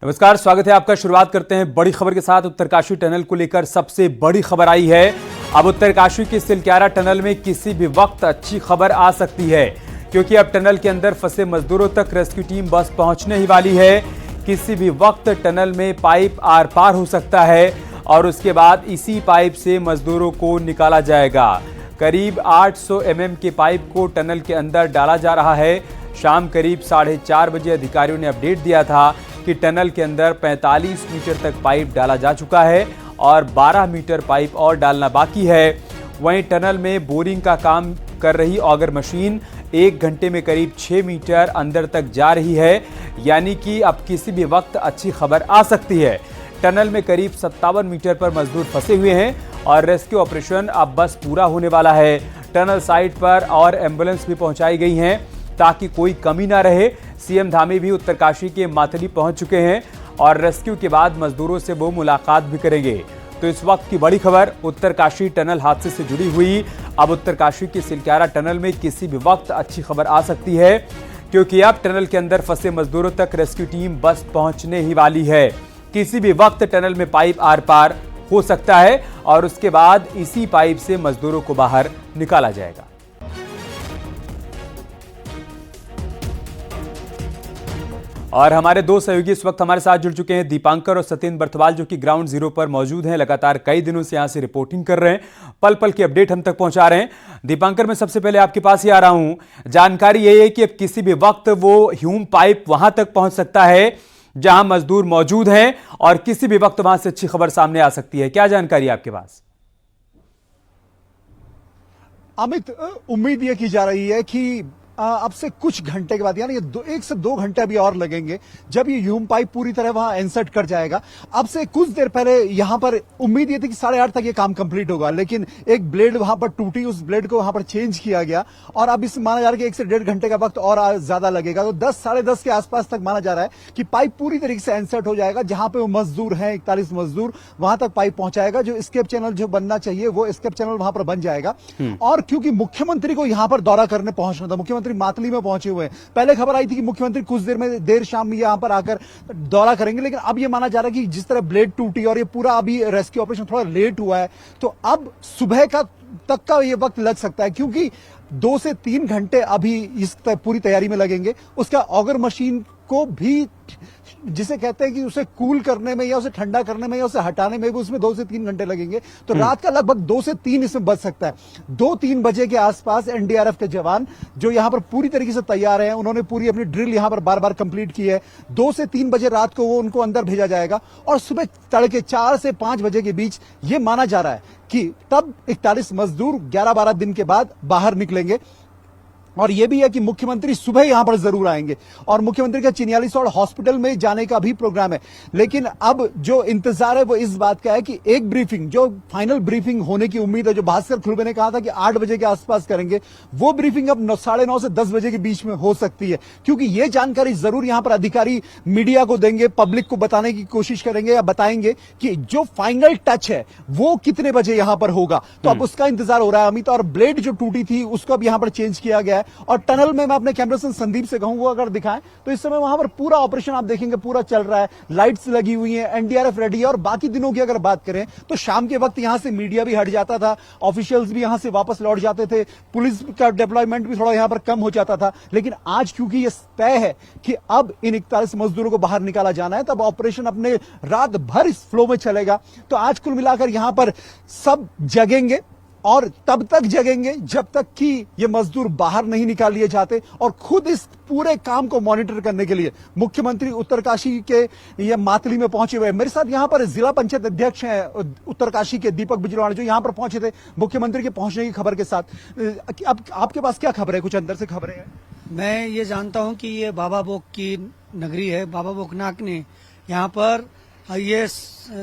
नमस्कार, स्वागत है आपका। शुरुआत करते हैं बड़ी खबर के साथ। उत्तरकाशी टनल को लेकर सबसे बड़ी खबर आई है। अब उत्तरकाशी के सिलक्यारा टनल में किसी भी वक्त अच्छी खबर आ सकती है, क्योंकि अब टनल के अंदर फंसे मजदूरों तक रेस्क्यू टीम बस पहुंचने ही वाली है। किसी भी वक्त टनल में पाइप आर पार हो सकता है और उसके बाद इसी पाइप से मजदूरों को निकाला जाएगा। करीब 800 mm के पाइप को टनल के अंदर डाला जा रहा है। शाम करीब 4:30 बजे अधिकारियों ने अपडेट दिया था कि टनल के अंदर 45 मीटर तक पाइप डाला जा चुका है और 12 मीटर पाइप और डालना बाकी है। वहीं टनल में बोरिंग का काम कर रही ऑगर मशीन 1 घंटे में करीब 6 मीटर अंदर तक जा रही है, यानी कि अब किसी भी वक्त अच्छी खबर आ सकती है। टनल में करीब 57 मीटर पर मजदूर फंसे हुए हैं और रेस्क्यू ऑपरेशन अब बस पूरा होने वाला है। टनल साइट पर और एम्बुलेंस भी पहुंचाई गई हैं ताकि कोई कमी ना रहे। सीएम धामी भी उत्तरकाशी के मातली पहुंच चुके हैं और रेस्क्यू के बाद मजदूरों से वो मुलाकात भी करेंगे। तो इस वक्त की बड़ी खबर उत्तरकाशी टनल हादसे से जुड़ी हुई। अब उत्तरकाशी के सिलक्यारा टनल में किसी भी वक्त अच्छी खबर आ सकती है, क्योंकि अब टनल के अंदर फंसे मजदूरों तक रेस्क्यू टीम बस पहुंचने ही वाली है। किसी भी वक्त टनल में पाइप आर पार हो सकता है और उसके बाद इसी पाइप से मजदूरों को बाहर निकाला जाएगा। और हमारे दो सहयोगी इस वक्त हमारे साथ जुड़ चुके हैं, दीपांकर और सत्येंद्र बर्थवाल, जो कि ग्राउंड जीरो पर मौजूद हैं। लगातार कई दिनों से यहां से रिपोर्टिंग कर रहे हैं, पल पल की अपडेट हम तक पहुंचा रहे हैं। दीपांकर, मैं सबसे पहले आपके पास ही आ रहा हूं। जानकारी यही है कि अब किसी भी वक्त वो ह्यूम पाइप वहां तक पहुंच सकता है जहां मजदूर मौजूद हैं और किसी भी वक्त वहां से अच्छी खबर सामने आ सकती है। क्या जानकारी है आपके पास? अमित, उम्मीद ये की जा रही है कि अब से कुछ घंटे के बाद, यानी 1 से 2 घंटे अभी और लगेंगे जब ये ह्यूम पाइप पूरी तरह वहां इंसर्ट कर जाएगा। अब से कुछ देर पहले यहां पर उम्मीद ये थी कि 8:30 तक ये काम कंप्लीट होगा, लेकिन एक ब्लेड वहां पर टूटी, उस ब्लेड को वहां पर चेंज किया गया और अब इस माना जा रहा है कि 1 से 1.5 घंटे का वक्त और ज्यादा लगेगा। तो 10 साढ़े 10 के आसपास तक माना जा रहा है कि पाइप पूरी तरीके से इंसर्ट हो जाएगा। जहां पे वो मजदूर हैं 41 मजदूर, वहां तक पाइप पहुंचाएगा। जो एस्केप चैनल जो बनना चाहिए वो एस्केप चैनल वहां पर बन जाएगा। और क्योंकि मुख्यमंत्री को यहां पर दौरा करने पहुंचना था, मुख्यमंत्री मातली में पहुंचे हुए हैं। पहले खबर आई थी कि मुख्यमंत्री कुछ देर शाम में यहां पर आकर दौरा करेंगे, लेकिन अब यह माना जा रहा है कि जिस तरह ब्लेड टूटी और ये पूरा अभी रेस्क्यू ऑपरेशन थोड़ा लेट हुआ है, तो अब सुबह तक का ये वक्त लग सकता है, क्योंकि 2 से 3 घंटे अभी इस पूरी तैयारी में लगेंगे। उसका ऑगर मशीन को भी, जिसे कहते हैं कि उसे कूल करने में या उसे ठंडा करने में या उसे हटाने में भी उसमें 2 से 3 घंटे लगेंगे। तो रात का लगभग 2 से 3 इसमें बच सकता है। 2-3 बजे के आसपास एनडीआरएफ के जवान जो यहां पर पूरी तरीके से तैयार हैं, उन्होंने पूरी अपनी ड्रिल यहां पर बार बार कंप्लीट की है। 2 से 3 बजे रात को वो उनको अंदर भेजा जाएगा और सुबह तड़के 4 से 5 बजे के बीच ये माना जा रहा है कि तब 41 मजदूर 11-12 दिन के बाद बाहर निकलेंगे। और यह भी है कि मुख्यमंत्री सुबह यहां पर जरूर आएंगे और मुख्यमंत्री का चिन्यालीसौड़ हॉस्पिटल में जाने का भी प्रोग्राम है। लेकिन अब जो इंतजार है वो इस बात का है कि एक ब्रीफिंग, जो फाइनल ब्रीफिंग होने की उम्मीद है, जो भास्कर खुलबे ने कहा था कि 8 बजे के आसपास करेंगे, वो ब्रीफिंग अब 9:30 से 10 बजे के बीच में हो सकती है, क्योंकि यह जानकारी जरूर यहां पर अधिकारी मीडिया को देंगे, पब्लिक को बताने की कोशिश करेंगे या बताएंगे कि जो फाइनल टच है वो कितने बजे यहां पर होगा। तो अब उसका इंतजार हो रहा है अमित। और ब्लेड जो टूटी थी उसको अब यहां पर चेंज किया गया है और टनल में मैं अपने कैमरामैन संदीप से कहूं वो अगर दिखाएं तो इस समय वहां पर पूरा ऑपरेशन आप देखेंगे पूरा चल रहा है। लाइट्स लगी हुई हैं, एनडीआरएफ रेडी है। और बाकी दिनों की अगर बात करें तो शाम के वक्त यहां से मीडिया भी हट जाता था, ऑफिशियल्स भी यहां से वापस लौट जाते थे, पुलिस का डिप्लॉयमेंट भी थोड़ा यहां पर कम हो जाता था। लेकिन आज क्योंकि यह तय है कि अब इन 41 मजदूरों को बाहर निकाला जाना है, तब ऑपरेशन अपने रात भर इस फ्लो में चलेगा। तो आज कुल मिलाकर यहां पर सब जगेंगे और तब तक जगेंगे जब तक कि ये मजदूर बाहर नहीं निकाल लिए जाते। और खुद इस पूरे काम को मॉनिटर करने के लिए मुख्यमंत्री उत्तरकाशी के ये मातली में पहुंचे हुए हैं। मेरे साथ यहां पर जिला पंचायत अध्यक्ष हैं उत्तरकाशी के, दीपक बिजरवाड़ा, जो यहां पर पहुंचे थे मुख्यमंत्री के पहुंचने की खबर के साथ। अब आपके पास क्या खबर है, कुछ अंदर से खबरें हैं? मैं ये जानता हूं कि ये बाबा बोक की नगरी है। बाबा बोकनाथ ने यहाँ पर ये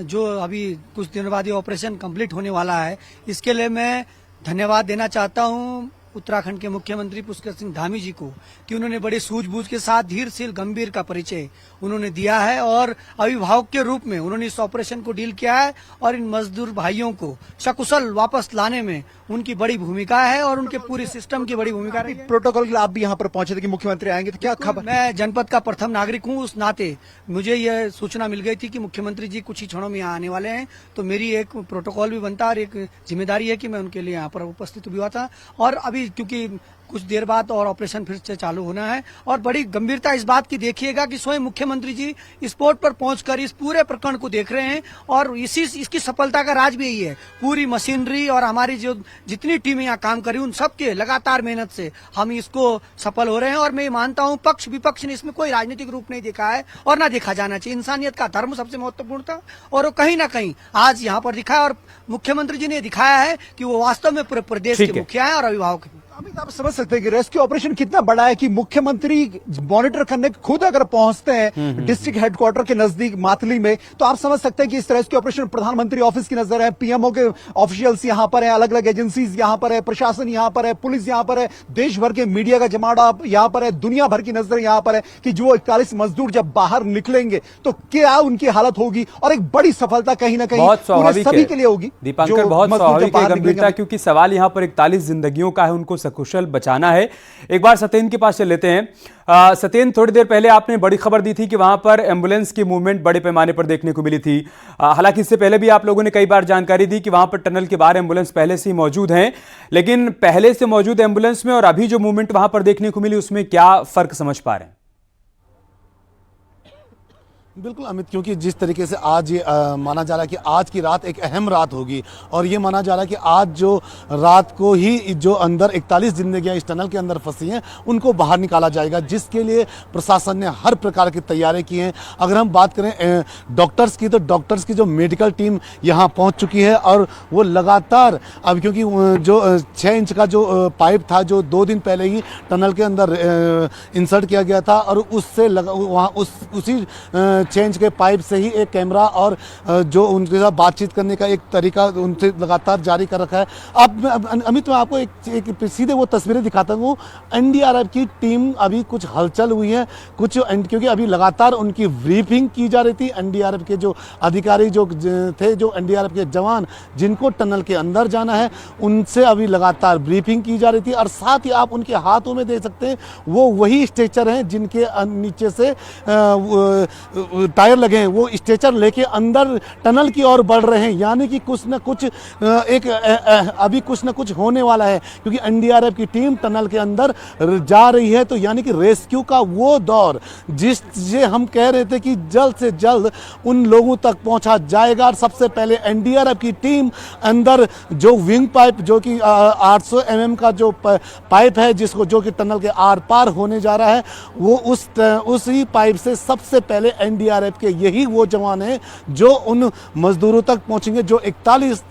जो अभी कुछ दिनों बाद ये ऑपरेशन कंप्लीट होने वाला है, इसके लिए मैं धन्यवाद देना चाहता हूँ उत्तराखंड के मुख्यमंत्री पुष्कर सिंह धामी जी को कि उन्होंने बड़े सूझबूझ के साथ धीरशील गंभीर का परिचय उन्होंने दिया है और अभिभावक के रूप में उन्होंने इस ऑपरेशन को डील किया है और इन मजदूर भाइयों को सकुशल वापस लाने में उनकी बड़ी भूमिका है और उनके पूरे सिस्टम की बड़ी भूमिका रही है। प्रोटोकॉल के लिए आप भी यहाँ पर पहुंचे थे कि मुख्यमंत्री आएंगे, तो क्या खबर? मैं जनपद का प्रथम नागरिक हूँ, उस नाते मुझे यह सूचना मिल गई थी कि मुख्यमंत्री जी कुछ ही क्षणों में यहाँ आने वाले हैं, तो मेरी एक प्रोटोकॉल भी बनता है और एक जिम्मेदारी है कि मैं उनके लिए यहाँ पर उपस्थित भी हुआ था। और अभी क्योंकि कुछ देर बाद और ऑपरेशन फिर से चालू होना है और बड़ी गंभीरता इस बात की देखिएगा कि स्वयं मुख्यमंत्री जी स्पॉट पर पहुंचकर इस पूरे प्रकरण को देख रहे हैं और इसकी सफलता का राज भी यही है। पूरी मशीनरी और हमारी जो जितनी टीमें यहाँ काम कर रही उन सबके लगातार मेहनत से हम इसको सफल हो रहे हैं। और मैं मानता हूँ पक्ष विपक्ष ने इसमें कोई राजनीतिक रूप नहीं देखा है और ना देखा जाना चाहिए। इंसानियत का धर्म सबसे महत्वपूर्ण था और वो कहीं ना कहीं आज यहाँ पर दिखा है और मुख्यमंत्री जी ने दिखाया है कि वो वास्तव में पूरे प्रदेश के मुखिया है और अभिभावक है। अमित, आप समझ सकते हैं कि रेस्क्यू ऑपरेशन कितना बड़ा है कि मुख्यमंत्री मॉनिटर करने खुद अगर पहुंचते हैं डिस्ट्रिक्ट हेडक्वार्टर के नजदीक मातली में, तो आप समझ सकते हैं कि इस रेस्क्यू ऑपरेशन प्रधानमंत्री ऑफिस की नजर है, पीएमओ के ऑफिशियल्स यहां पर है, अलग अलग एजेंसीज यहां पर है, प्रशासन यहां पर है, पुलिस यहां पर है, देश भर के मीडिया का जमावड़ा यहां पर है, दुनिया भर की नजर यहां पर है कि जो 41 मजदूर जब बाहर निकलेंगे तो क्या उनकी हालत होगी। और एक बड़ी सफलता कहीं ना कहीं पूरे सभी के लिए होगी। दीपांकर, बहुत स्वाभाविक है गंभीरता, क्योंकि सवाल यहां पर 41 जिंदगियों का है, उनको सकुशल बचाना है। एक बार सत्येंद्र के पास चल लेते हैं। सत्येंद्र, थोड़ी देर पहले आपने बड़ी खबर दी थी कि वहां पर एम्बुलेंस की मूवमेंट बड़े पैमाने पर देखने को मिली थी। हालांकि इससे पहले भी आप लोगों ने कई बार जानकारी दी कि वहां पर टनल के बाहर एम्बुलेंस पहले से ही मौजूद हैं, लेकिन पहले से मौजूद एम्बुलेंस में और अभी जो मूवमेंट वहां पर देखने को मिली उसमें क्या फर्क समझ पा रहे हैं? बिल्कुल अमित, क्योंकि जिस तरीके से आज ये माना जा रहा है कि आज की रात एक अहम रात होगी और ये माना जा रहा है कि आज जो रात को ही जो अंदर 41 जिंदगियां इस टनल के अंदर फंसी हैं उनको बाहर निकाला जाएगा, जिसके लिए प्रशासन ने हर प्रकार की तैयारी की हैं। अगर हम बात करें डॉक्टर्स की, तो डॉक्टर्स की जो मेडिकल टीम यहाँ पहुँच चुकी है और वो लगातार अब, क्योंकि जो 6 इंच का जो पाइप था जो 2 दिन पहले ही टनल के अंदर इंसर्ट किया गया था और उससे वहाँ उसी 6 इंच के पाइप से ही एक कैमरा और जो उनके साथ बातचीत करने का एक तरीका उनसे लगातार जारी कर रखा है। अब अमित, मैं आपको एक सीधे वो तस्वीरें दिखाता हूँ। एनडीआरएफ की टीम अभी कुछ हलचल हुई है कुछ, क्योंकि अभी लगातार उनकी ब्रीफिंग की जा रही थी। एनडीआरएफ के जो अधिकारी जो थे, जो एनडीआरएफ के जवान जिनको टनल के अंदर जाना है, उनसे अभी लगातार ब्रीफिंग की जा रही थी। और साथ ही आप उनके हाथों में देख सकते हैं वो वही स्ट्रेचर हैं जिनके नीचे से टायर लगे हैं, वो स्ट्रेचर लेके अंदर टनल की ओर बढ़ रहे हैं। यानी कि कुछ न कुछ अभी कुछ न कुछ होने वाला है, क्योंकि एनडीआरएफ की टीम टनल के अंदर जा रही है। तो यानी कि रेस्क्यू का वो दौर जिससे हम कह रहे थे कि जल्द से जल्द उन लोगों तक पहुंचा जाएगा। और सबसे पहले एनडीआरएफ की टीम अंदर जो विंग पाइप, जो कि 800 mm का जो पाइप है जिसको जो कि टनल के आर पार होने जा रहा है, वो उसी पाइप से सबसे पहले एनडीआरएफ के यही वो जवान हैं जो उन मजदूरों तक पहुंचेंगे, जो 41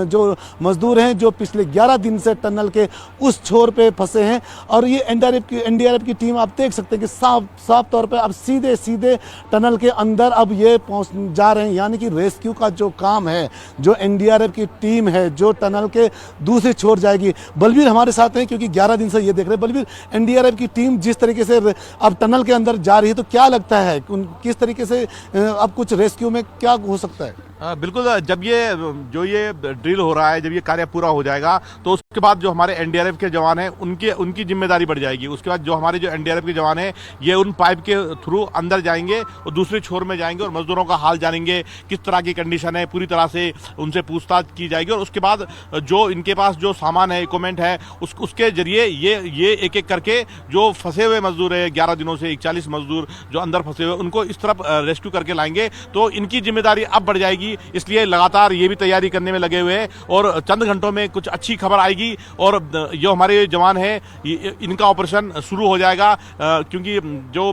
जो मजदूर हैं जो पिछले 11 दिन से टनल के उस छोर पे फंसे हैं। और ये एनडीआरएफ की टीम आप देख सकते हैं कि साफ तौर पे अब सीधे टनल के अंदर अब ये पहुंच जा रहे हैं। यानी कि रेस्क्यू का जो काम है, जो एनडीआरएफ की टीम है जो टनल के दूसरे छोर जाएगी। बलबीर हमारे साथ हैं, क्योंकि 11 दिन से ये देख रहे हैं। बलबीर, एनडीआरएफ की टीम जिस तरीके से अब टनल के अंदर जा रही है, तो क्या लगता है किस तरीके से अब कुछ रेस्क्यू में क्या हो सकता है? बिल्कुल, जब ये ड्रिल हो रहा है, जब ये कार्य पूरा हो जाएगा तो उसके बाद जो हमारे एनडीआरएफ के जवान हैं उनकी जिम्मेदारी बढ़ जाएगी। उसके बाद जो हमारे जो एनडीआरएफ के जवान हैं ये उन पाइप के थ्रू अंदर जाएंगे और दूसरे छोर में जाएंगे और मजदूरों का हाल जानेंगे, किस तरह की कंडीशन है, पूरी तरह से उनसे पूछताछ की जाएगी। और उसके बाद जो इनके पास जो सामान है, इक्विपमेंट है, उसके जरिए ये एक करके जो फंसे हुए मजदूर है 11 दिनों से 41 मजदूर जो अंदर फंसे हुए, उनको इस तरफ रेस्क्यू करके लाएंगे। तो इनकी जिम्मेदारी अब बढ़ जाएगी, इसलिए लगातार ये भी तैयारी करने में लगे हुए हैं और चंद घंटों में कुछ अच्छी खबर आएगी और जो हमारे जवान हैं इनका ऑपरेशन शुरू हो जाएगा। क्योंकि जो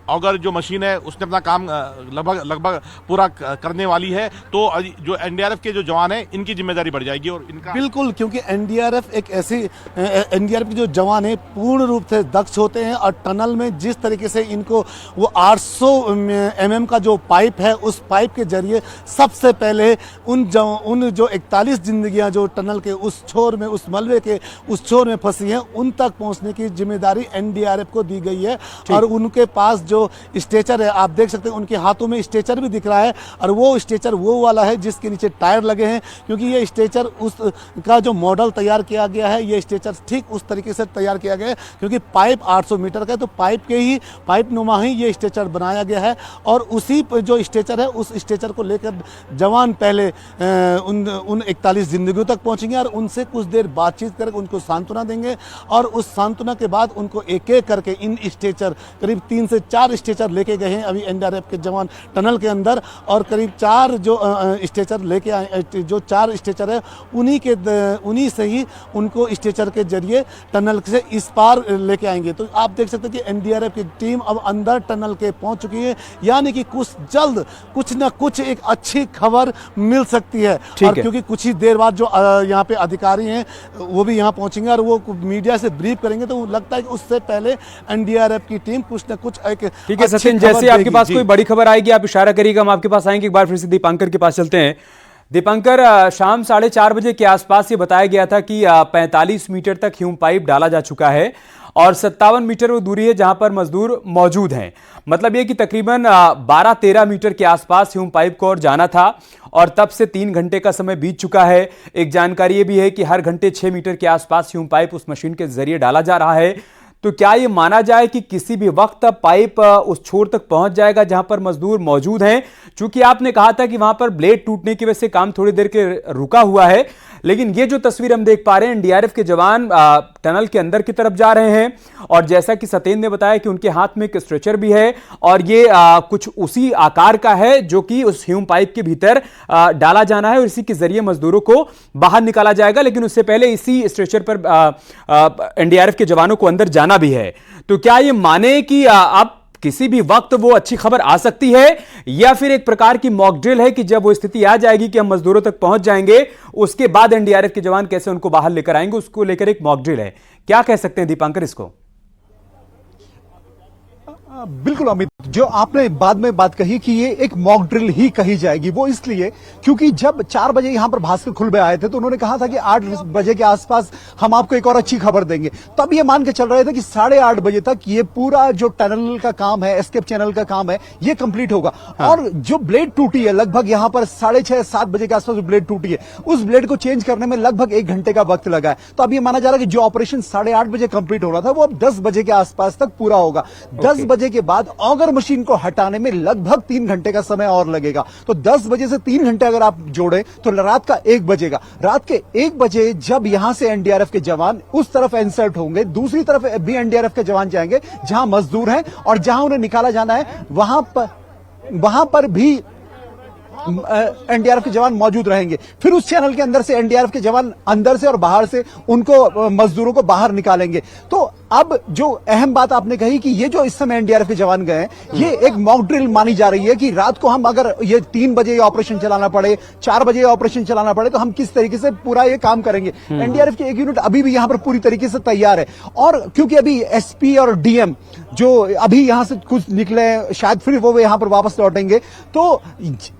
ऑगर जो मशीन है उसने अपना काम लगभग पूरा करने वाली है। तो जो एनडीआरएफ के जो जवान हैं इनकी जिम्मेदारी बढ़ जाएगी और इनका बिल्कुल, क्योंकि एनडीआरएफ के जो जवान है पूर्ण रूप से दक्ष होते हैं और टनल में जिस तरीके से इनको वो 800 mm का जो पाइप है उस पाइप के जरिए सबसे सबसे पहले उन जो 41 जिंदगियां जो टनल के उस छोर में, उस मलबे के उस छोर में फंसी हैं, उन तक पहुंचने की जिम्मेदारी एनडीआरएफ को दी गई है। और उनके पास जो स्ट्रेचर है, आप देख सकते हैं उनके हाथों में स्ट्रेचर भी दिख रहा है, और वो स्ट्रेचर वो वाला है जिसके नीचे टायर लगे हैं, क्योंकि ये स्ट्रेचर उस का जो मॉडल तैयार किया गया है, ये स्ट्रेचर ठीक उस तरीके से तैयार किया गया है, क्योंकि पाइप 800 मीटर का है, तो पाइप नुमा ही ये स्ट्रेचर बनाया गया है। और उसी जो स्ट्रेचर है, उस स्ट्रेचर को लेकर जवान पहले उन 41 जिंदगियों तक पहुंचेंगे और उनसे कुछ देर बातचीत करके उनको सांत्वना देंगे, और उस सांत्वना के बाद उनको एक एक करके इन स्ट्रेचर, करीब 3 से 4 स्ट्रेचर लेके गए हैं अभी एनडीआरएफ के जवान टनल के अंदर, और करीब 4 जो स्ट्रेचर लेके आए, जो 4 स्ट्रेचर है उन्हीं से ही उनको स्ट्रेचर के जरिए टनल से इस पार लेके आएंगे। तो आप देख सकते हैं कि एनडीआरएफ की टीम अब अंदर टनल के पहुंच चुकी है, यानी कि कुछ जल्द कुछ ना कुछ एक अच्छी खबर मिल सकती है। और क्योंकि कुछ ही देर बाद जो यहाँ पे अधिकारी हैं वो भी यहाँ पहुंचेंगे और वो मीडिया से ब्रीफ करेंगे, तो लगता है कि उससे पहले एनडीआरएफ की टीम कुछ ना कुछ एक ठीक है सचिन, जैसे आपके पास कोई बड़ी खबर आएगी आप इशारा करिएगा, हम आपके पास आएंगे। एक बार फिर से दीपांकर के पास चलते हैं। दीपांकर, शाम 4:30 बजे के आसपास ये बताया गया था कि 45 मीटर तक ह्यूम पाइप डाला जा चुका है और 57 मीटर वो दूरी है जहां पर मजदूर मौजूद हैं। मतलब ये कि तकरीबन 12-13 मीटर के आसपास ह्यूम पाइप को और जाना था, और तब से 3 घंटे का समय बीत चुका है। एक जानकारी ये भी है कि हर घंटे 6 मीटर के आसपास ह्यूम पाइप उस मशीन के जरिए डाला जा रहा है। तो क्या ये माना जाए कि किसी भी वक्त पाइप उस छोर तक पहुंच जाएगा जहां पर मजदूर मौजूद हैं? चूंकि आपने कहा था कि वहां पर ब्लेड टूटने की वजह से काम थोड़ी देर के रुका हुआ है, लेकिन ये जो तस्वीर हम देख पा रहे हैं, एनडीआरएफ के जवान टनल के अंदर की तरफ जा रहे हैं, और जैसा कि सत्येंद्र ने बताया कि उनके हाथ में एक स्ट्रेचर भी है, और ये कुछ उसी आकार का है जो कि उस ह्यूम पाइप के भीतर डाला जाना है और इसी के जरिए मजदूरों को बाहर निकाला जाएगा। लेकिन उससे पहले इसी स्ट्रेचर पर एनडीआरएफ के जवानों को अंदर जाना भी है। तो क्या ये माने कि अब किसी भी वक्त वो अच्छी खबर आ सकती है, या फिर एक प्रकार की मॉक ड्रिल है कि जब वो स्थिति आ जाएगी कि हम मजदूरों तक पहुंच जाएंगे, उसके बाद एनडीआरएफ के जवान कैसे उनको बाहर लेकर आएंगे, उसको लेकर एक मॉक ड्रिल है? क्या कह सकते हैं दीपांकर इसको? बिल्कुल अमित, जो आपने बाद में बात कही कि ये एक मॉक ड्रिल ही कही जाएगी, वो इसलिए क्योंकि जब 4 बजे यहां पर भास्कर खुलबे आए थे तो उन्होंने कहा था कि 8 बजे के आसपास हम आपको एक और अच्छी खबर देंगे। तब ये मान के चल रहे थे कि 8:30 बजे तक ये पूरा जो टनल का काम है, एस्केप चैनल का काम है, ये कंप्लीट होगा। और जो ब्लेड टूटी है लगभग यहां पर 6:30-7 बजे के आसपास जो ब्लेड टूटी है, उस ब्लेड को चेंज करने में लगभग 1 घंटे का वक्त लगा है। तो अब ये माना जा रहा है कि जो ऑपरेशन 8:30 बजे कंप्लीट हो रहा था वो अब 10 बजे के आसपास तक पूरा होगा। 10 बजे के बाद ऑगर मशीन को हटाने में लगभग 3 घंटे का समय और लगेगा। तो 10 बजे से 3 घंटे अगर आप जोड़े तो रात का 1 बजेगा। रात के 1 बजे जब यहां से एनडीआरएफ के जवान उस तरफ इंसर्ट होंगे, दूसरी तरफ भी एनडीआरएफ के जवान जाएंगे जहां मजदूर हैं और जहां उन्हें निकाला जाना है वहां पर भी एनडीआरएफ के जवान मौजूद रहेंगे। फिर उस चैनल के अंदर से एनडीआरएफ के जवान अंदर से और बाहर से उनको मजदूरों को बाहर निकालेंगे। तो अब जो अहम बात आपने कही कि ये जो इस समय एनडीआरएफ के जवान गए हैं, ये एक मॉक ड्रिल मानी जा रही है कि रात को हम अगर ये 3 बजे ये ऑपरेशन चलाना पड़े, 4 बजे ये ऑपरेशन चलाना पड़े, तो हम किस तरीके से पूरा ये काम करेंगे। एनडीआरएफ की एक यूनिट अभी भी यहां पर पूरी तरीके से तैयार है, और क्योंकि अभी एसपी और डीएम जो अभी यहां से कुछ निकले, शायद फिर वो यहां पर वापस लौटेंगे, तो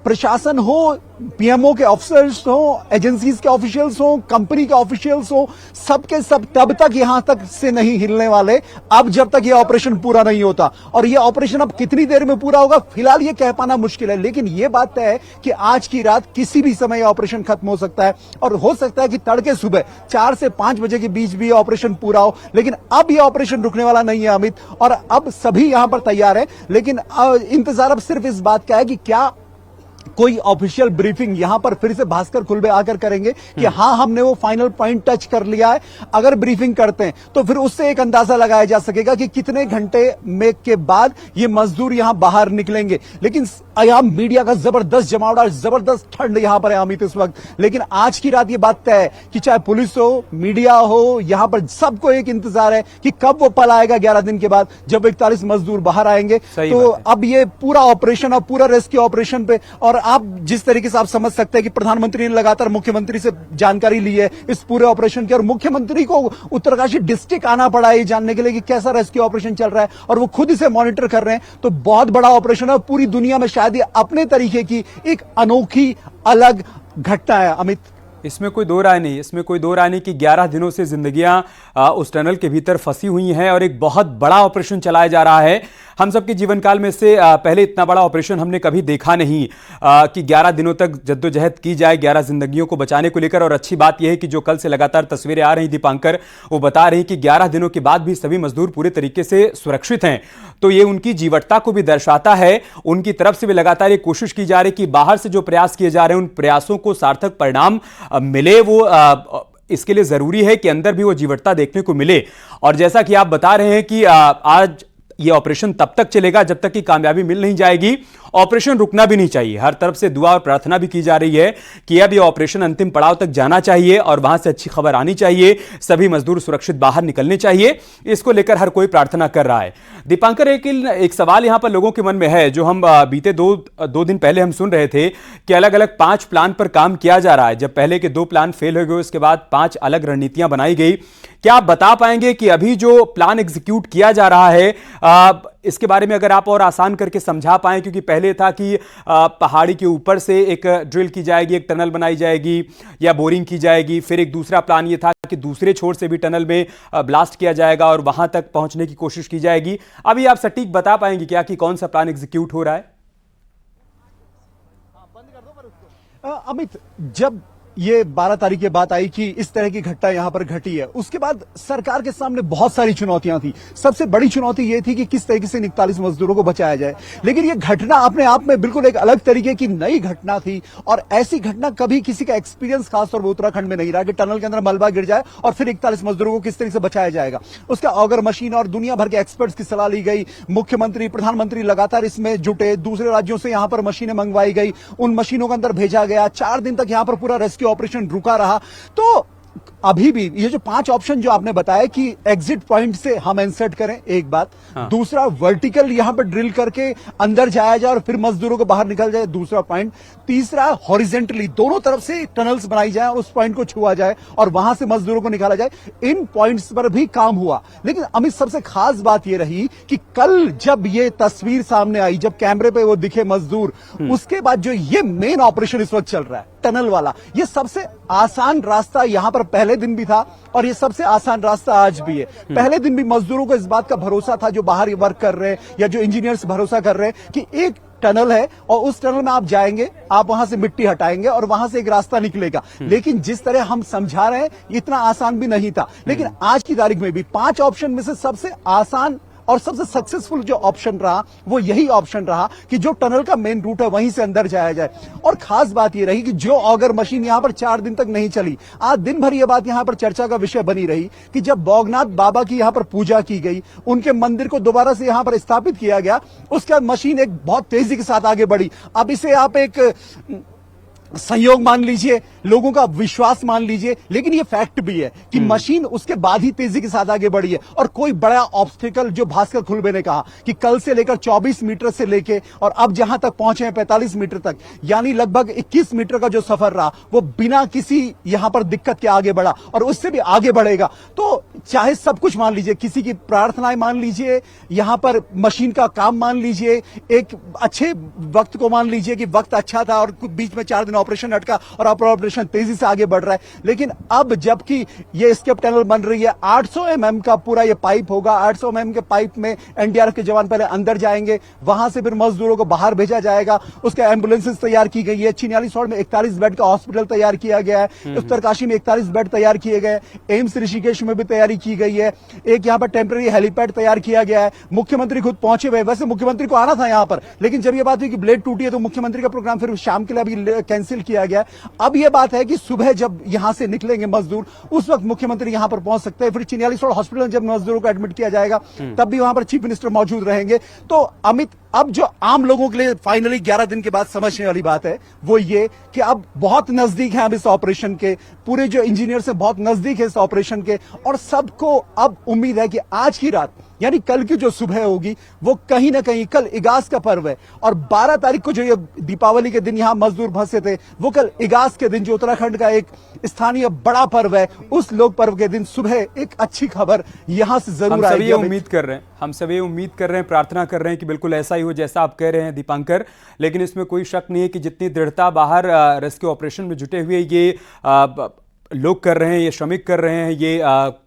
प्रशासन हो, पीएमओ के ऑफिसर्स हो, एजेंसीज के ऑफिशियल्स हो, कंपनी के ऑफिशियल्स हो, सबके सब तब तक यहां तक से नहीं हिलने वाले, अब जब तक ये ऑपरेशन पूरा नहीं होता। और ये ऑपरेशन अब कितनी देर में पूरा होगा फिलहाल ये कह पाना मुश्किल है, लेकिन ये बात तय है कि आज की रात किसी भी समय ये ऑपरेशन खत्म हो सकता है, और हो सकता है कि तड़के सुबह 4 से 5 बजे के बीच भी ये ऑपरेशन पूरा हो। लेकिन अब ये ऑपरेशन रुकने वाला नहीं है अमित, और अब सभी यहां पर तैयार है। लेकिन इंतजार अब सिर्फ इस बात का है कि क्या कोई ऑफिशियल ब्रीफिंग यहां पर फिर से भास्कर खुलबे आकर करेंगे कि हां हमने वो फाइनल पॉइंट टच कर लिया है। अगर ब्रीफिंग करते हैं तो फिर उससे एक अंदाजा लगाया जा सकेगा कि कितने घंटे में के बाद ये मजदूर यहां बाहर निकलेंगे। लेकिन यहां मीडिया का जबरदस्त जमावड़ा, जबरदस्त ठंड यहां पर है अमित इस वक्त। लेकिन आज की रात ये बात तय है कि चाहे पुलिस हो, मीडिया हो, यहां पर सबको एक इंतजार है कि कब वो पल आएगा 11 दिन के बाद जब 41 मजदूर बाहर आएंगे। तो अब ये पूरा ऑपरेशन, अब पूरा रेस्क्यू ऑपरेशन पे, और आप जिस तरीके से आप समझ सकते हैं कि प्रधानमंत्री ने लगातार मुख्यमंत्री से जानकारी ली है इस पूरे ऑपरेशन की, और मुख्यमंत्री को उत्तरकाशी डिस्ट्रिक्ट आना पड़ा है जानने के लिए कि कैसा रेस्क्यू ऑपरेशन चल रहा है, और वो खुद इसे मॉनिटर कर रहे हैं। तो बहुत बड़ा ऑपरेशन है, पूरी दुनिया में शायद ये अपने तरीके की एक अनोखी अलग घटना है। अमित, इसमें कोई दो राय नहीं, इसमें कोई दो राय नहीं कि 11 दिनों से जिंदगियां उस टनल के भीतर फंसी हुई हैं और एक बहुत बड़ा ऑपरेशन चलाया जा रहा है। हम सबके जीवन काल में से पहले इतना बड़ा ऑपरेशन हमने कभी देखा नहीं कि 11 दिनों तक जद्दोजहद की जाए 11 जिंदगियों को बचाने को लेकर। और अच्छी बात यह है कि जो कल से लगातार तस्वीरें आ रही दीपांकर, वो बता रही कि 11 दिनों के बाद भी सभी मजदूर पूरे तरीके से सुरक्षित हैं। तो ये उनकी जीवटता को भी दर्शाता है। उनकी तरफ से भी लगातार ये कोशिश की जा रही कि बाहर से जो प्रयास किए जा रहे हैं उन प्रयासों को सार्थक परिणाम मिले। वो इसके लिए जरूरी है कि अंदर भी वो जीवटता देखने को मिले। और जैसा कि आप बता रहे हैं कि आज ये ऑपरेशन तब तक चलेगा जब तक कि कामयाबी मिल नहीं जाएगी। ऑपरेशन रुकना भी नहीं चाहिए, हर तरफ से दुआ और प्रार्थना भी की जा रही है कि अब ये ऑपरेशन अंतिम पड़ाव तक जाना चाहिए और वहां से अच्छी खबर आनी चाहिए, सभी मजदूर सुरक्षित बाहर निकलने चाहिए। इसको लेकर हर कोई प्रार्थना कर रहा है। दीपांकर, एक सवाल यहां पर लोगों के मन में है, जो हम बीते दो दिन पहले हम सुन रहे थे कि अलग अलग 5 प्लान पर काम किया जा रहा है। जब पहले के 2 प्लान फेल हो गए उसके बाद 5 अलग रणनीतियां बनाई गई। क्या आप बता पाएंगे कि अभी जो प्लान एग्जीक्यूट किया जा रहा है इसके बारे में अगर आप और आसान करके समझा पाएं? क्योंकि पहले था कि पहाड़ी के ऊपर से एक ड्रिल की जाएगी, एक टनल बनाई जाएगी या बोरिंग की जाएगी। फिर एक दूसरा प्लान ये था कि दूसरे छोर से भी टनल में ब्लास्ट किया जाएगा और वहां तक पहुंचने की कोशिश की जाएगी। अभी आप सटीक बता पाएंगे क्या कि कौन सा प्लान एग्जीक्यूट हो रहा है? अमित, जब ये 12 तारीख की बात आई कि इस तरह की घटना यहां पर घटी है, उसके बाद सरकार के सामने बहुत सारी चुनौतियां थी। सबसे बड़ी चुनौती ये थी कि किस तरीके से 41 मजदूरों को बचाया जाए। लेकिन ये घटना अपने आप में बिल्कुल एक अलग तरीके की नई घटना थी, और ऐसी घटना कभी किसी का एक्सपीरियंस खासतौर पर उत्तराखंड में नहीं रहा कि टनल के अंदर मलबा गिर जाए और फिर 41 मजदूरों को किस तरीके से बचाया जाएगा। उसका ऑगर मशीन और दुनिया भर के एक्सपर्ट्स की सलाह ली गई। मुख्यमंत्री, प्रधानमंत्री लगातार इसमें जुटे। दूसरे राज्यों से यहां पर मशीनें मंगवाई गई, उन मशीनों के अंदर भेजा गया। 4 दिन तक यहां पर पूरा रेस्क्यू ऑपरेशन रुका रहा। तो अभी भी ये जो 5 ऑप्शन जो आपने बताया कि एग्जिट पॉइंट से हम इंसर्ट करें, एक बात। दूसरा, वर्टिकल यहां पर ड्रिल करके अंदर जाया जाए और फिर मजदूरों को बाहर निकल जाए, दूसरा पॉइंट। तीसरा, हॉरिजेंटली दोनों तरफ से टनल्स बनाई जाए और उस पॉइंट को छुआ जाए और वहां से मजदूरों को निकाला जाए। इन पॉइंट्स पर भी काम हुआ। लेकिन अमित, सबसे खास बात यह रही कि कल जब ये तस्वीर सामने आई, जब कैमरे पे वो दिखे मजदूर, उसके बाद जो ये मेन ऑपरेशन इस वक्त चल रहा है टनल वाला, ये सबसे आसान रास्ता यहां पर पहले दिन भी था और ये सबसे आसान रास्ता आज भी है। पहले दिन भी मजदूरों को इस बात का भरोसा था, जो बाहर वर्क कर रहे हैं या जो इंजीनियर्स भरोसा कर रहे हैं, कि एक टनल है और उस टनल में आप जाएंगे, आप वहां से मिट्टी हटाएंगे और वहां से एक रास्ता निकलेगा। लेकिन जिस तरह हम समझा रहे हैं इतना आसान भी नहीं था। लेकिन आज की तारीख में भी 5 ऑप्शन में से सबसे आसान और सबसे सक्सेसफुल जो ऑप्शन रहा वो यही ऑप्शन रहा कि जो टनल का मेन रूट है वहीं से अंदर जाया जाए। और खास बात ये रही कि जो ऑगर मशीन यहां पर 4 दिन तक नहीं चली, आज दिन भर ये बात यहां पर चर्चा का विषय बनी रही कि जब बौगनाथ बाबा की यहां पर पूजा की गई, उनके मंदिर को दोबारा से यहां पर स्थापित किया गया, उसके बाद मशीन एक बहुत तेजी के साथ आगे बढ़ी। अब इसे आप एक संयोग मान लीजिए, लोगों का विश्वास मान लीजिए, लेकिन ये फैक्ट भी है कि मशीन उसके बाद ही तेजी के साथ आगे बढ़ी है। और कोई बड़ा ऑब्स्टिकल, जो भास्कर खुलबे ने कहा कि कल से लेकर 24 मीटर से लेके और अब जहां तक पहुंचे हैं 45 मीटर तक, यानी लगभग 21 मीटर का जो सफर रहा वो बिना किसी यहां पर दिक्कत के आगे बढ़ा और उससे भी आगे बढ़ेगा। तो चाहे सब कुछ मान लीजिए, किसी की प्रार्थनाएं मान लीजिए, यहां पर मशीन का काम मान लीजिए, एक अच्छे वक्त को मान लीजिए कि वक्त अच्छा था और बीच में 4 दिन ऑपरेशन अटका और ऑपरेशन तेजी से आगे बढ़ रहा है। लेकिन अब जबकि ये एस्केप टनल बन रही है, 800 mm का पूरा ये पाइप होगा। 800 mm के पाइप में एनडीआरएफ के जवान पहले अंदर जाएंगे, वहां से फिर मजदूरों को बाहर भेजा जाएगा। उसके एम्बुलेंसेस तैयार की गई है। चिन्यालीसौड़ में 41 बेड का हॉस्पिटल तैयार किया गया है। उत्तरकाशी में 41 बेड तैयार किए गए। एम्स ऋषिकेश में भी तैयारी की गई है। एक यहां पर टेम्पररी हेलीपैड तैयार किया गया है। मुख्यमंत्री खुद पहुंचे हुए, वैसे मुख्यमंत्री को आना था यहां पर, लेकिन जब यह बात हुई कि ब्लेड टूटी है तो मुख्यमंत्री का प्रोग्राम फिर शाम के लिए अभी कैंसिल किया गया। अब यह बात है कि सुबह जब यहां से निकलेंगे मजदूर, उस वक्त मुख्यमंत्री यहां पर पहुंच सकते हैं। फिर चिन्यालीसौड़ हॉस्पिटल जब मजदूरों को एडमिट किया जाएगा तब भी वहां पर चीफ मिनिस्टर मौजूद रहेंगे। तो अमित, अब जो आम लोगों के लिए फाइनली 11 दिन के बाद समझने वाली बात है वो ये कि अब बहुत नजदीक है, अब इस ऑपरेशन के पूरे जो इंजीनियर से बहुत नजदीक है इस ऑपरेशन के, और सबको अब उम्मीद है कि आज की रात यानी कल की जो सुबह होगी वो कहीं ना कहीं, कल इगास का पर्व है और 12 तारीख को जो ये दीपावली के दिन यहां मजदूर फंसे थे, वो कल इगास के दिन जो उत्तराखंड का एक स्थानीय बड़ा पर्व है, उस लोक पर्व के दिन सुबह एक अच्छी खबर यहां से जरूर आएगी। हम सभी उम्मीद कर रहे हैं, प्रार्थना कर रहे हैं कि बिल्कुल ऐसा ही हो जैसा आप कह रहे हैं दीपांकर। लेकिन इसमें कोई शक नहीं है कि जितनी दृढ़ता बाहर रेस्क्यू ऑपरेशन में जुटे हुए ये लोग कर रहे हैं, ये श्रमिक कर रहे हैं, ये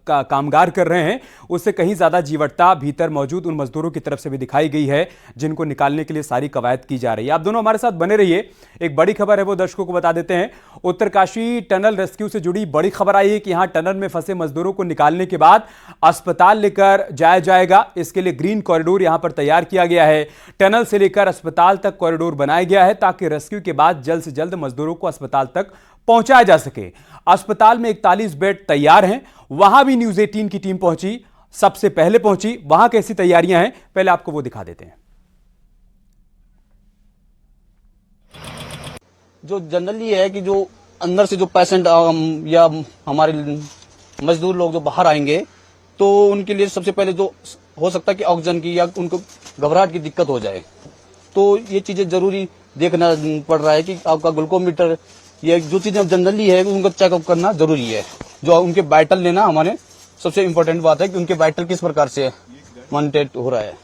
कामगार कर रहे हैं, उससे कहीं ज्यादा जीवटता भीतर मौजूद उन मजदूरों की तरफ से भी दिखाई गई है, जिनको निकालने के लिए सारी कवायद की जा रही है। आप दोनों हमारे साथ बने रहिए। एक बड़ी खबर है वो दर्शकों को बता देते हैं। उत्तरकाशी टनल रेस्क्यू से जुड़ी बड़ी खबर आई है कि यहां टनल में फंसे मजदूरों को निकालने के बाद अस्पताल लेकर जाया जाएगा। इसके लिए ग्रीन कॉरिडोर यहां पर तैयार किया गया है। टनल से लेकर अस्पताल तक कॉरिडोर बनाया गया है ताकि रेस्क्यू के बाद जल्द से जल्द मजदूरों को अस्पताल तक पहुंचाया जा सके। अस्पताल में 41 बेड तैयार हैं। वहां भी न्यूज 18 की टीम पहुंची, सबसे पहले पहुंची। वहां कैसी तैयारियां हैं पहले आपको वो दिखा देते हैं। जो जनरली है कि जो अंदर से जो पेशेंट या हमारे मजदूर लोग जो बाहर आएंगे तो उनके लिए सबसे पहले जो हो सकता है कि ऑक्सीजन की या उनको घबराहट की दिक्कत हो जाए, तो ये चीजें जरूरी देखना पड़ रहा है कि आपका ग्लूकोमीटर, ये जो चीजें जनरली है उनको चेकअप करना जरूरी है। जो उनके वाइटल लेना हमारे सबसे इम्पोर्टेंट बात है कि उनके वाइटल किस प्रकार से मॉनिटर हो रहा है।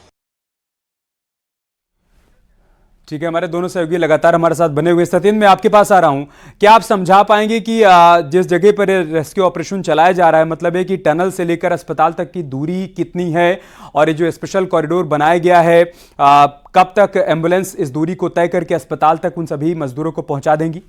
ठीक है, हमारे दोनों सहयोगी लगातार हमारे साथ बने हुए। सत्येंद्र, मैं आपके पास आ रहा हूं। क्या आप समझा पाएंगे कि जिस जगह पर रेस्क्यू ऑपरेशन चलाया जा रहा है, मतलब है कि टनल से लेकर अस्पताल तक की दूरी कितनी है और ये जो स्पेशल कॉरिडोर बनाया गया है, कब तक एम्बुलेंस इस दूरी को तय करके अस्पताल तक उन सभी मजदूरों को पहुंचा देंगी?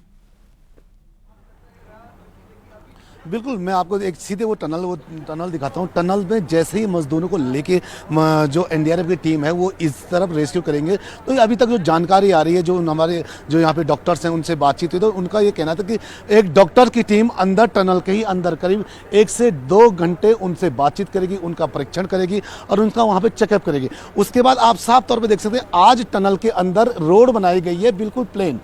बिल्कुल, मैं आपको एक सीधे वो टनल दिखाता हूँ। टनल में जैसे ही मजदूरों को लेके जो एनडीआरएफ की टीम है वो इस तरफ रेस्क्यू करेंगे, तो अभी तक जो जानकारी आ रही है, जो हमारे जो यहाँ पे डॉक्टर्स हैं उनसे बातचीत हुई, तो उनका ये कहना था कि एक डॉक्टर की टीम अंदर टनल के ही अंदर करीब 1 से 2 घंटे उनसे बातचीत करेगी, उनका परीक्षण करेगी और उनका वहाँ पर चेकअप करेगी। उसके बाद आप साफ तौर पर देख सकते हैं आज टनल के अंदर रोड बनाई गई है बिल्कुल प्लेन।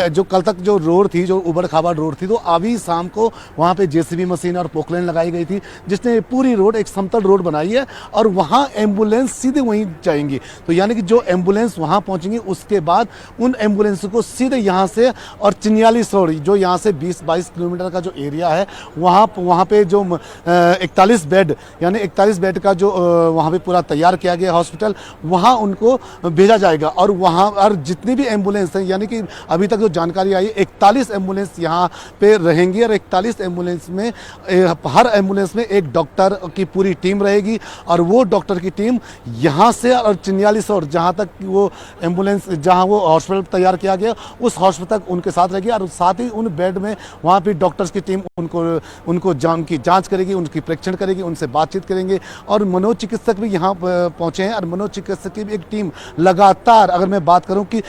जो कल तक जो रोड थी, जो उबड़ खाबड़ रोड थी, तो अभी शाम को वहाँ पे जेसीबी मशीन और पोकलेन लगाई गई थी, जिसने पूरी रोड एक समतल रोड बनाई है और वहां एम्बुलेंस सीधे वहीं जाएंगी। तो यानी कि जो एम्बुलेंस वहां पहुंचेंगी उसके बाद उन एम्बुलेंस को सीधे यहां से और चिन्यालीस रोड, जो यहां से 20-22 किलोमीटर का जो एरिया है, वहां पे जो 41 बेड यानी 41 बेड का जो वहां पे पूरा तैयार किया गया हॉस्पिटल, वहां उनको भेजा जाएगा। और वहां और जितनी भी एम्बुलेंस है, यानी कि अभी तक जो जानकारी आई 41 एम्बुलेंस यहाँ पे रहेंगी और 41 एम्बुलेंस में हर एम्बुलेंस में एक डॉक्टर की पूरी टीम रहेगी और वो डॉक्टर की टीम यहाँ से और चिन्यालीस और जहाँ तक वो एम्बुलेंस, जहाँ वो हॉस्पिटल तैयार किया गया उस हॉस्पिटल तक उनके साथ रहेगी और साथ ही उन बेड में वहाँ पे डॉक्टर्स की टीम उनको उनकी जांच करेगी, उनकी परीक्षण करेगी, उनसे बातचीत करेंगे। और मनोचिकित्सक भी यहाँ पहुँचे हैं और मनोचिकित्सक की भी एक टीम लगातार, अगर मैं बात करूँ कि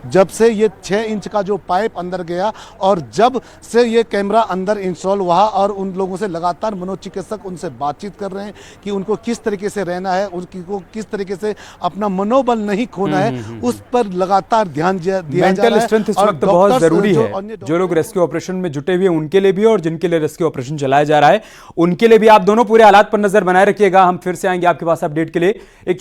जब से ये 6 इंच का जो पाइप अंदर गया और जब से ये कैमरा अंदर इंस्टॉल हुआ और उन लोगों से लगातार मनोचिकित्सक उनसे बातचीत कर रहे हैं कि उनको किस तरीके से रहना है, उनको किस तरीके से अपना मनोबल नहीं खोना है, उस पर लगातार ध्यान दिया जा रहा है। मेंटल स्ट्रेंथ इस वक्त बहुत जरूरी है। जो लोग रेस्क्यू ऑपरेशन में जुटे हुए हैं उनके लिए भी और जिनके लिए रेस्क्यू ऑपरेशन चलाया जा रहा है उनके लिए भी। आप दोनों पूरे हालात पर नजर बनाए रखिएगा। हम फिर से आएंगे आपके पास अपडेट के लिए। एक